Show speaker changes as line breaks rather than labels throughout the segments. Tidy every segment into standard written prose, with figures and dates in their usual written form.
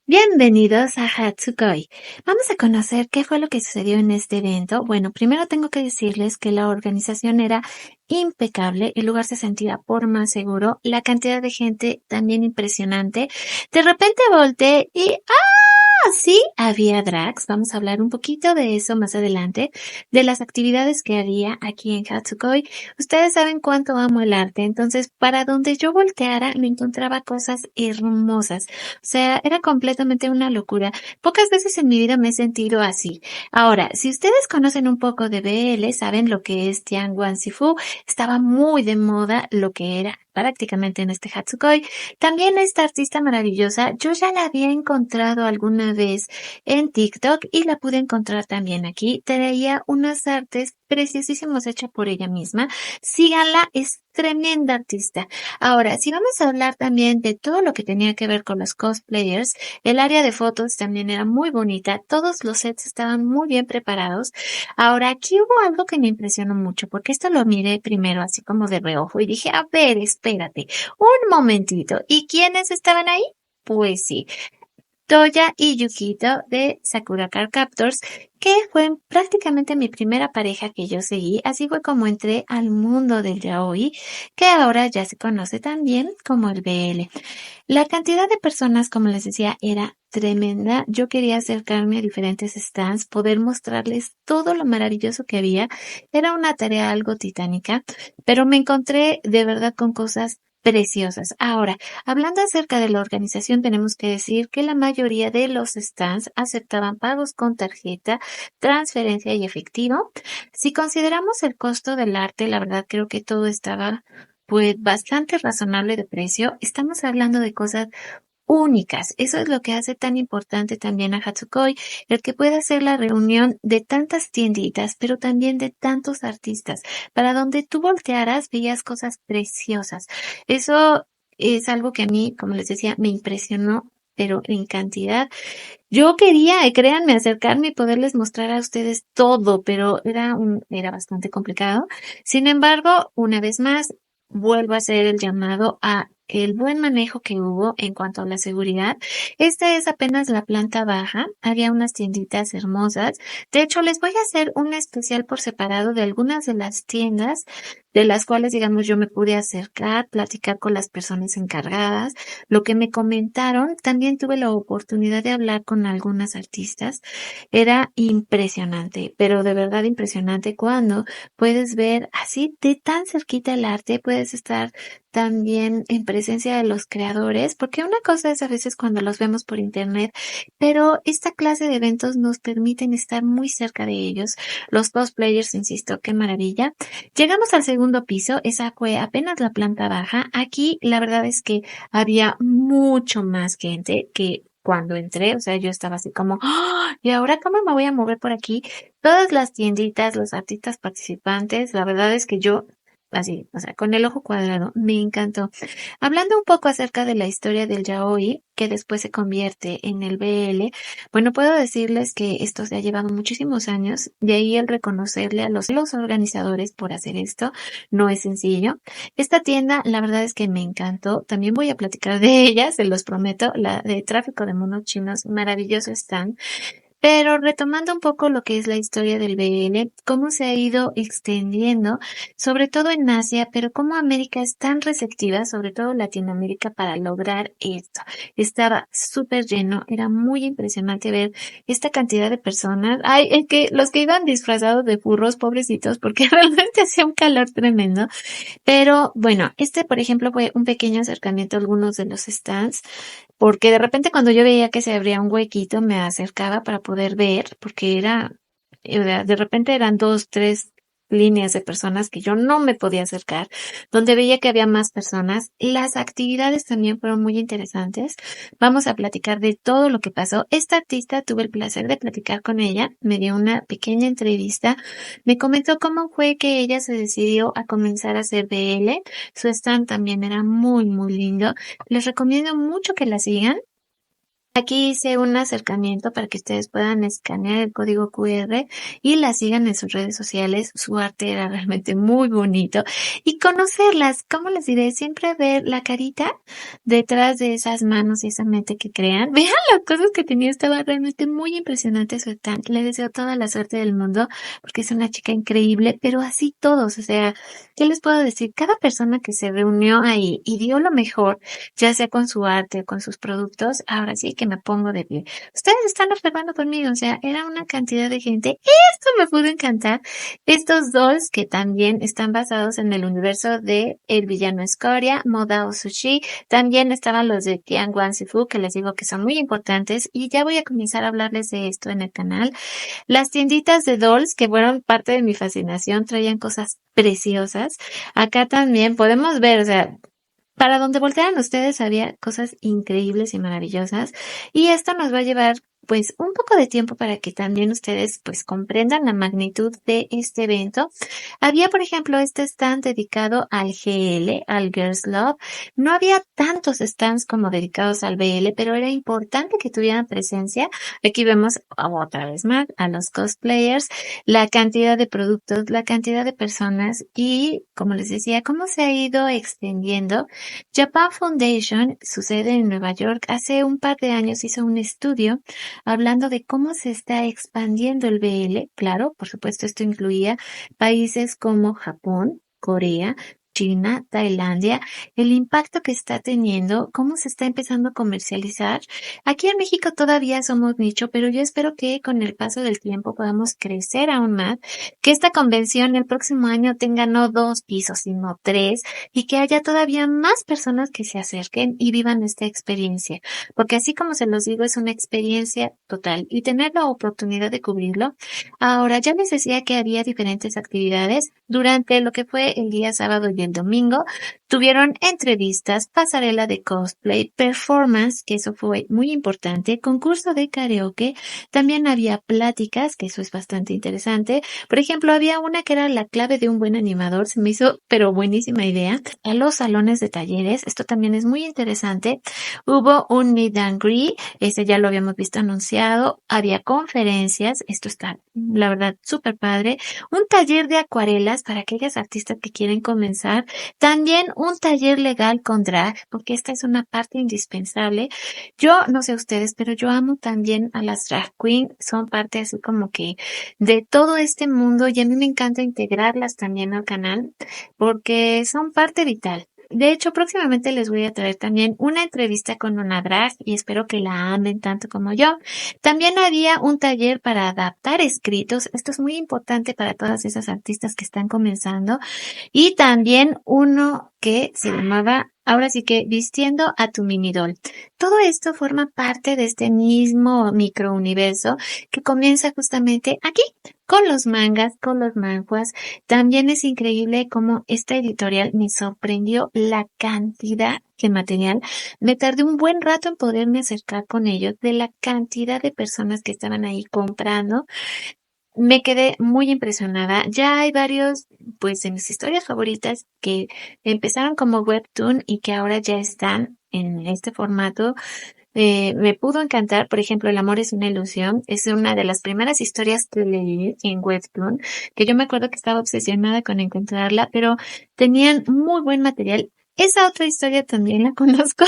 Bienvenidos a Hatsukoi. Vamos a conocer qué fue lo que sucedió en este evento. Bueno, primero tengo que decirles que la organización era impecable, el lugar se sentía por más seguro, la cantidad de gente también impresionante. De repente volteé y sí, había drags. Vamos a hablar un poquito de eso más adelante, de las actividades que había aquí en Hatsukoi. Ustedes saben cuánto amo el arte, entonces para donde yo volteara me encontraba cosas hermosas. O sea, era completamente una locura. Pocas veces en mi vida me he sentido así. Ahora, si ustedes conocen un poco de BL, saben lo que es Tianguan Sifu. Estaba muy de moda lo que era prácticamente en este Hatsukoi. También esta artista maravillosa, yo ya la había encontrado alguna vez en TikTok y la pude encontrar también aquí. Traía unas artes preciosísimas hechas por ella misma. Síganla, es tremenda artista. Ahora, si vamos a hablar también de todo lo que tenía que ver con los cosplayers, el área de fotos también era muy bonita. Todos los sets estaban muy bien preparados. Ahora, aquí hubo algo que me impresionó mucho, porque esto lo miré primero así como de reojo y dije, a ver, espérate, un momentito. ¿Y quiénes estaban ahí? Pues sí, Toya y Yukito de Sakura Card Captors, que fue prácticamente mi primera pareja que yo seguí. Así fue como entré al mundo del yaoi, que ahora ya se conoce también como el BL. La cantidad de personas, como les decía, era tremenda. Yo quería acercarme a diferentes stands, poder mostrarles todo lo maravilloso que había. Era una tarea algo titánica, pero me encontré de verdad con cosas preciosas. Ahora, hablando acerca de la organización, tenemos que decir que la mayoría de los stands aceptaban pagos con tarjeta, transferencia y efectivo. Si consideramos el costo del arte, la verdad creo que todo estaba pues bastante razonable de precio. Estamos hablando de cosas únicas. Eso es lo que hace tan importante también a Hatsukoi, el que pueda hacer la reunión de tantas tienditas, pero también de tantos artistas. Para donde tú voltearas, veías cosas preciosas. Eso es algo que a mí, como les decía, me impresionó, pero en cantidad. Yo quería, créanme, acercarme y poderles mostrar a ustedes todo, pero era bastante complicado. Sin embargo, una vez más, vuelvo a hacer el llamado a el buen manejo que hubo en cuanto a la seguridad. Esta es apenas la planta baja. Había unas tienditas hermosas. De hecho, les voy a hacer un especial por separado de algunas de las tiendas de las cuales, digamos, yo me pude acercar, platicar con las personas encargadas. Lo que me comentaron, también tuve la oportunidad de hablar con algunas artistas. Era impresionante, pero de verdad impresionante cuando puedes ver así de tan cerquita el arte, puedes estar también en presencia de los creadores, porque una cosa es a veces cuando los vemos por internet, pero esta clase de eventos nos permiten estar muy cerca de ellos. Los cosplayers, insisto, qué maravilla. Llegamos al segundo piso, esa fue apenas la planta baja. Aquí la verdad es que había mucho más gente que cuando entré, o sea, yo estaba así como, ¡ah! ¿Y ahora cómo me voy a mover por aquí? Todas las tienditas, los artistas participantes, la verdad es que yo, así, o sea, con el ojo cuadrado, me encantó. Hablando un poco acerca de la historia del yaoi, que después se convierte en el BL, bueno, puedo decirles que esto se ha llevado muchísimos años, de ahí el reconocerle a los organizadores por hacer esto, no es sencillo. Esta tienda, la verdad es que me encantó. También voy a platicar de ella, se los prometo, la de tráfico de monos chinos, maravilloso stand. Pero retomando un poco lo que es la historia del BL, cómo se ha ido extendiendo, sobre todo en Asia, pero cómo América es tan receptiva, sobre todo Latinoamérica, para lograr esto. Estaba súper lleno, era muy impresionante ver esta cantidad de personas. Ay, es que los que iban disfrazados de furros, pobrecitos, porque realmente hacía un calor tremendo. Pero bueno, este, por ejemplo, fue un pequeño acercamiento a algunos de los stands, porque de repente cuando yo veía que se abría un huequito, me acercaba para poder ver, porque de repente eran dos, tres líneas de personas que yo no me podía acercar, donde veía que había más personas. Las actividades también fueron muy interesantes. Vamos a platicar de todo lo que pasó. Esta artista tuve el placer de platicar con ella, me dio una pequeña entrevista, me comentó cómo fue que ella se decidió a comenzar a hacer BL. Su stand también era muy, muy lindo. Les recomiendo mucho que la sigan. Aquí hice un acercamiento para que ustedes puedan escanear el código QR y la sigan en sus redes sociales. Su arte era realmente muy bonito y conocerlas, ¿cómo les diré? Siempre ver la carita detrás de esas manos y esa mente que crean. Vean las cosas que tenía, estaba realmente muy impresionante su stand. Le deseo toda la suerte del mundo porque es una chica increíble, pero así todos, o sea, ¿qué les puedo decir? Cada persona que se reunió ahí y dio lo mejor, ya sea con su arte o con sus productos, ahora sí que me pongo de pie. Ustedes están observando conmigo, o sea, era una cantidad de gente. Esto me pudo encantar. Estos dolls que también están basados en el universo de El Villano Escoria, Modao Sushi. También estaban los de Tian Wan Sifu, que les digo que son muy importantes. Y ya voy a comenzar a hablarles de esto en el canal. Las tienditas de dolls, que fueron parte de mi fascinación, traían cosas preciosas. Acá también podemos ver, o sea, para donde voltearan ustedes había cosas increíbles y maravillosas y esto nos va a llevar pues un poco de tiempo para que también ustedes pues comprendan la magnitud de este evento. Había por ejemplo este stand dedicado al GL, al Girls Love. No había tantos stands como dedicados al BL, pero era importante que tuvieran presencia. Aquí vemos otra vez más a los cosplayers, la cantidad de productos, la cantidad de personas y como les decía, cómo se ha ido extendiendo. Japan Foundation, su sede en Nueva York, hace un par de años hizo un estudio hablando de cómo se está expandiendo el BL. Claro, por supuesto, esto incluía países como Japón, Corea, China, Tailandia, el impacto que está teniendo, cómo se está empezando a comercializar. Aquí en México todavía somos nicho, pero yo espero que con el paso del tiempo podamos crecer aún más, que esta convención el próximo año tenga no 2 pisos, sino 3 y que haya todavía más personas que se acerquen y vivan esta experiencia, porque así como se los digo, es una experiencia total y tener la oportunidad de cubrirlo. Ahora, ya les decía que había diferentes actividades durante lo que fue el día sábado y el domingo. Tuvieron entrevistas, pasarela de cosplay, performance, que eso fue muy importante, concurso de karaoke, también había pláticas, que eso es bastante interesante. Por ejemplo, había una que era la clave de un buen animador, se me hizo pero buenísima idea. A los salones de talleres, esto también es muy interesante. Hubo un meet and greet, este ya lo habíamos visto anunciado. Había conferencias, esto está, la verdad, súper padre. Un taller de acuarelas para aquellas artistas que quieren comenzar. También un taller legal con drag, porque esta es una parte indispensable. Yo no sé ustedes, pero yo amo también a las drag queen, son parte así como que de todo este mundo y a mí me encanta integrarlas también al canal porque son parte vital. De hecho, próximamente les voy a traer también una entrevista con una drag y espero que la amen tanto como yo. También había un taller para adaptar escritos. Esto es muy importante para todas esas artistas que están comenzando. Y también uno que se llamaba, ahora sí que vistiendo a tu mini doll. Todo esto forma parte de este mismo microuniverso que comienza justamente aquí, con los mangas, con los manhwas. También es increíble cómo esta editorial me sorprendió la cantidad de material. Me tardé un buen rato en poderme acercar con ellos de la cantidad de personas que estaban ahí comprando. Me quedé muy impresionada. Ya hay varios, pues, de mis historias favoritas que empezaron como webtoon y que ahora ya están en este formato. Me pudo encantar, por ejemplo, El amor es una ilusión. Es una de las primeras historias que leí en webtoon, que yo me acuerdo que estaba obsesionada con encontrarla, pero tenían muy buen material. Esa otra historia también la conozco.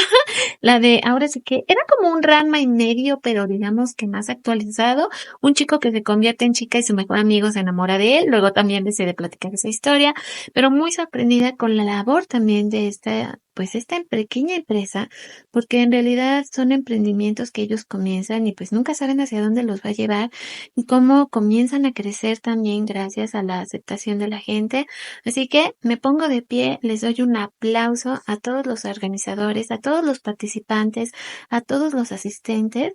La de ahora sí que era como un Ranma y medio, pero digamos que más actualizado. Un chico que se convierte en chica y su mejor amigo se enamora de él. Luego también decide platicar esa historia, pero muy sorprendida con la labor también de esta, pues esta pequeña empresa, porque en realidad son emprendimientos que ellos comienzan y pues nunca saben hacia dónde los va a llevar y cómo comienzan a crecer también gracias a la aceptación de la gente. Así que me pongo de pie, les doy un aplauso a todos los organizadores, a todos los participantes, a todos los asistentes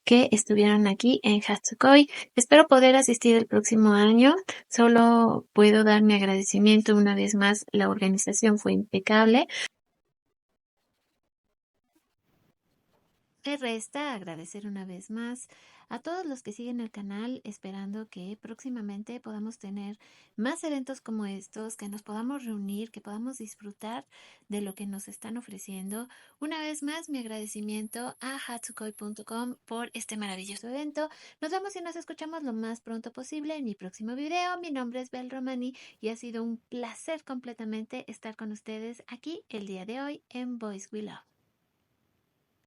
que estuvieron aquí en Hatsukoi. Espero poder asistir el próximo año. Solo puedo dar mi agradecimiento una vez más. La organización fue impecable. Me resta agradecer una vez más a todos los que siguen el canal, esperando que próximamente podamos tener más eventos como estos, que nos podamos reunir, que podamos disfrutar de lo que nos están ofreciendo. Una vez más, mi agradecimiento a hatsukoi.com por este maravilloso evento. Nos vemos y nos escuchamos lo más pronto posible en mi próximo video. Mi nombre es Bel Romani y ha sido un placer completamente estar con ustedes aquí el día de hoy en Voice We Love.